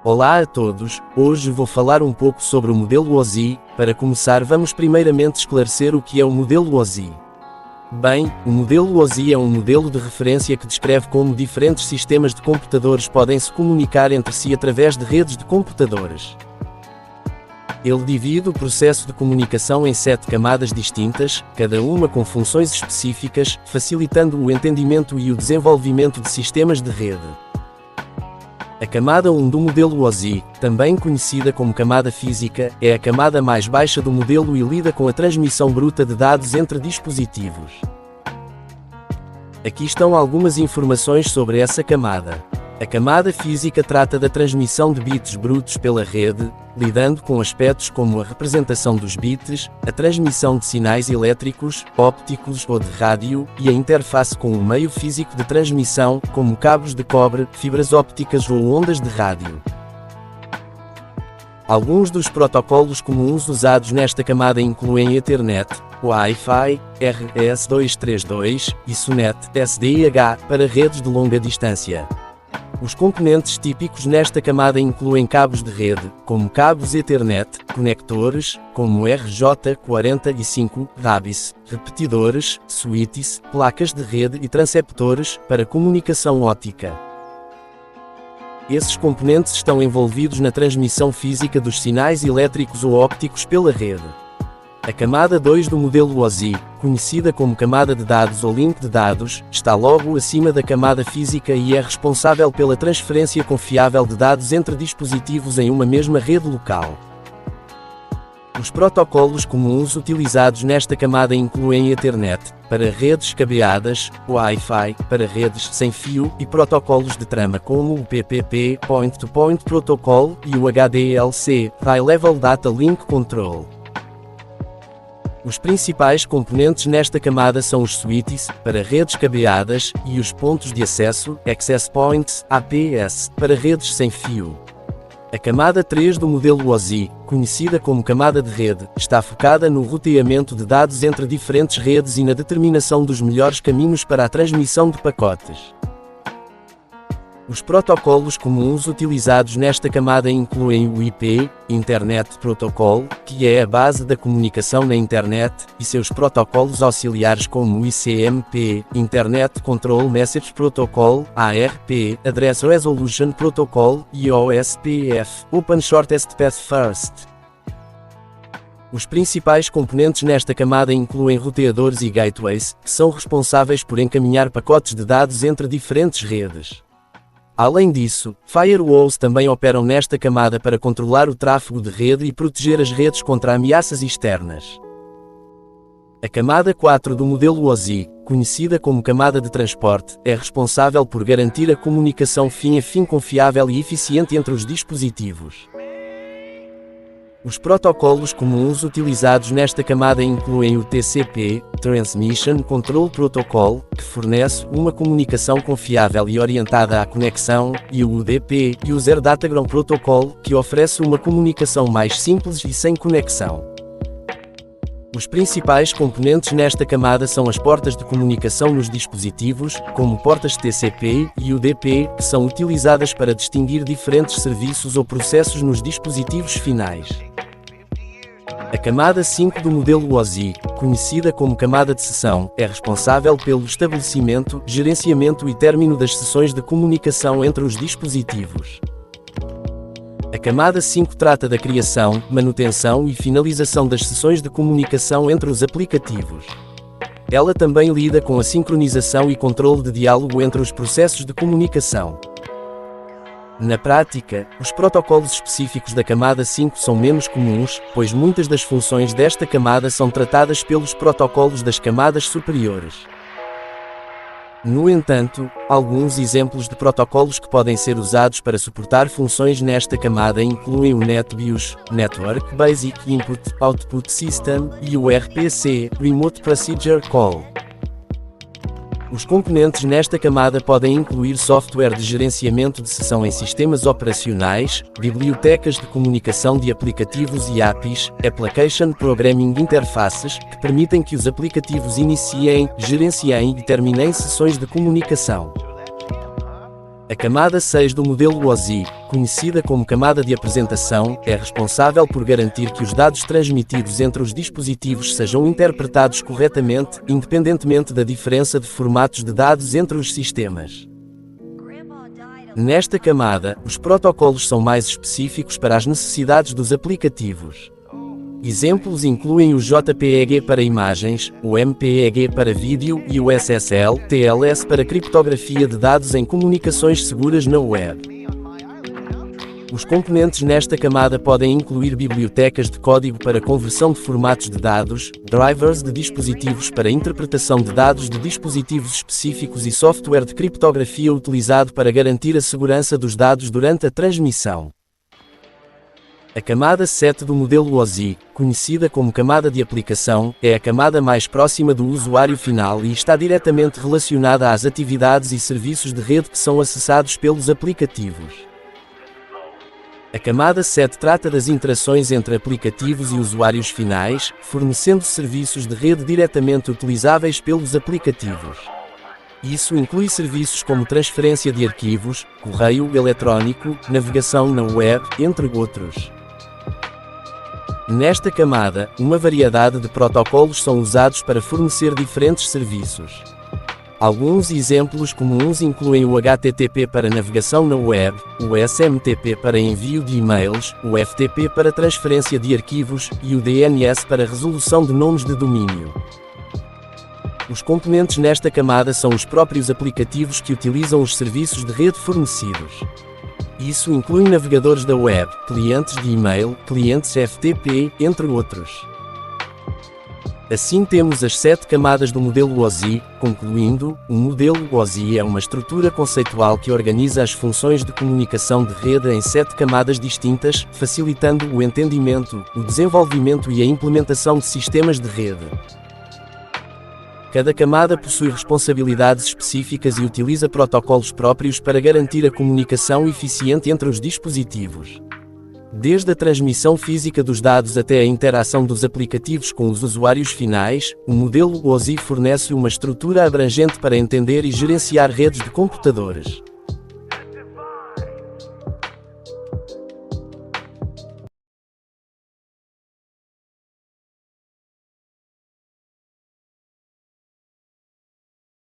Olá a todos, hoje vou falar um pouco sobre o modelo OSI. Para começar, vamos primeiramente esclarecer o que é o modelo OSI. Bem, o modelo OSI é um modelo de referência que descreve como diferentes sistemas de computadores podem se comunicar entre si através de redes de computadores. Ele divide o processo de comunicação em 7 camadas distintas, cada uma com funções específicas, facilitando o entendimento e o desenvolvimento de sistemas de rede. A camada 1 do modelo OSI, também conhecida como camada física, é a camada mais baixa do modelo e lida com a transmissão bruta de dados entre dispositivos. Aqui estão algumas informações sobre essa camada. A camada física trata da transmissão de bits brutos pela rede, lidando com aspectos como a representação dos bits, a transmissão de sinais elétricos, ópticos ou de rádio, e a interface com o meio físico de transmissão, como cabos de cobre, fibras ópticas ou ondas de rádio. Alguns dos protocolos comuns usados nesta camada incluem Ethernet, Wi-Fi, RS-232 e SONET, SDIH, para redes de longa distância. Os componentes típicos nesta camada incluem cabos de rede, como cabos Ethernet, conectores, como RJ45, RABIS, repetidores, switches, placas de rede e transceptores, para comunicação óptica. Esses componentes estão envolvidos na transmissão física dos sinais elétricos ou ópticos pela rede. A camada 2 do modelo OSI, conhecida como camada de dados ou link de dados, está logo acima da camada física e é responsável pela transferência confiável de dados entre dispositivos em uma mesma rede local. Os protocolos comuns utilizados nesta camada incluem Ethernet, para redes cabeadas, Wi-Fi, para redes sem fio, e protocolos de trama como o PPP, Point-to-Point Protocol, e o HDLC, High Level Data Link Control. Os principais componentes nesta camada são os switches, para redes cabeadas, e os pontos de acesso, Access Points, APS, para redes sem fio. A camada 3 do modelo OSI, conhecida como camada de rede, está focada no roteamento de dados entre diferentes redes e na determinação dos melhores caminhos para a transmissão de pacotes. Os protocolos comuns utilizados nesta camada incluem o IP, Internet Protocol, que é a base da comunicação na internet, e seus protocolos auxiliares como o ICMP, Internet Control Message Protocol, ARP, Address Resolution Protocol, e OSPF, Open Shortest Path First. Os principais componentes nesta camada incluem roteadores e gateways, que são responsáveis por encaminhar pacotes de dados entre diferentes redes. Além disso, firewalls também operam nesta camada para controlar o tráfego de rede e proteger as redes contra ameaças externas. A camada 4 do modelo OSI, conhecida como camada de transporte, é responsável por garantir a comunicação fim-a-fim confiável e eficiente entre os dispositivos. Os protocolos comuns utilizados nesta camada incluem o TCP, Transmission Control Protocol, que fornece uma comunicação confiável e orientada à conexão, e o UDP, User Datagram Protocol, que oferece uma comunicação mais simples e sem conexão. Os principais componentes nesta camada são as portas de comunicação nos dispositivos, como portas TCP e UDP, que são utilizadas para distinguir diferentes serviços ou processos nos dispositivos finais. A camada 5 do modelo OSI, conhecida como camada de sessão, é responsável pelo estabelecimento, gerenciamento e término das sessões de comunicação entre os dispositivos. A camada 5 trata da criação, manutenção e finalização das sessões de comunicação entre os aplicativos. Ela também lida com a sincronização e controle de diálogo entre os processos de comunicação. Na prática, os protocolos específicos da camada 5 são menos comuns, pois muitas das funções desta camada são tratadas pelos protocolos das camadas superiores. No entanto, alguns exemplos de protocolos que podem ser usados para suportar funções nesta camada incluem o NetBIOS, Network Basic Input-Output System, e o RPC, Remote Procedure Call. Os componentes nesta camada podem incluir software de gerenciamento de sessão em sistemas operacionais, bibliotecas de comunicação de aplicativos e APIs, Application Programming Interfaces, que permitem que os aplicativos iniciem, gerenciem e terminem sessões de comunicação. A camada 6 do modelo OSI, conhecida como camada de apresentação, é responsável por garantir que os dados transmitidos entre os dispositivos sejam interpretados corretamente, independentemente da diferença de formatos de dados entre os sistemas. Nesta camada, os protocolos são mais específicos para as necessidades dos aplicativos. Exemplos incluem o JPEG para imagens, o MPEG para vídeo e o SSL/TLS para criptografia de dados em comunicações seguras na web. Os componentes nesta camada podem incluir bibliotecas de código para conversão de formatos de dados, drivers de dispositivos para interpretação de dados de dispositivos específicos e software de criptografia utilizado para garantir a segurança dos dados durante a transmissão. A camada 7 do modelo OSI, conhecida como camada de aplicação, é a camada mais próxima do usuário final e está diretamente relacionada às atividades e serviços de rede que são acessados pelos aplicativos. A camada 7 trata das interações entre aplicativos e usuários finais, fornecendo serviços de rede diretamente utilizáveis pelos aplicativos. Isso inclui serviços como transferência de arquivos, correio eletrónico, navegação na web, entre outros. Nesta camada, uma variedade de protocolos são usados para fornecer diferentes serviços. Alguns exemplos comuns incluem o HTTP para navegação na web, o SMTP para envio de e-mails, o FTP para transferência de arquivos e o DNS para resolução de nomes de domínio. Os componentes nesta camada são os próprios aplicativos que utilizam os serviços de rede fornecidos. Isso inclui navegadores da web, clientes de e-mail, clientes FTP, entre outros. Assim temos as 7 camadas do modelo OSI, concluindo, o modelo OSI é uma estrutura conceitual que organiza as funções de comunicação de rede em 7 camadas distintas, facilitando o entendimento, o desenvolvimento e a implementação de sistemas de rede. Cada camada possui responsabilidades específicas e utiliza protocolos próprios para garantir a comunicação eficiente entre os dispositivos. Desde a transmissão física dos dados até a interação dos aplicativos com os usuários finais, o modelo OSI fornece uma estrutura abrangente para entender e gerenciar redes de computadores.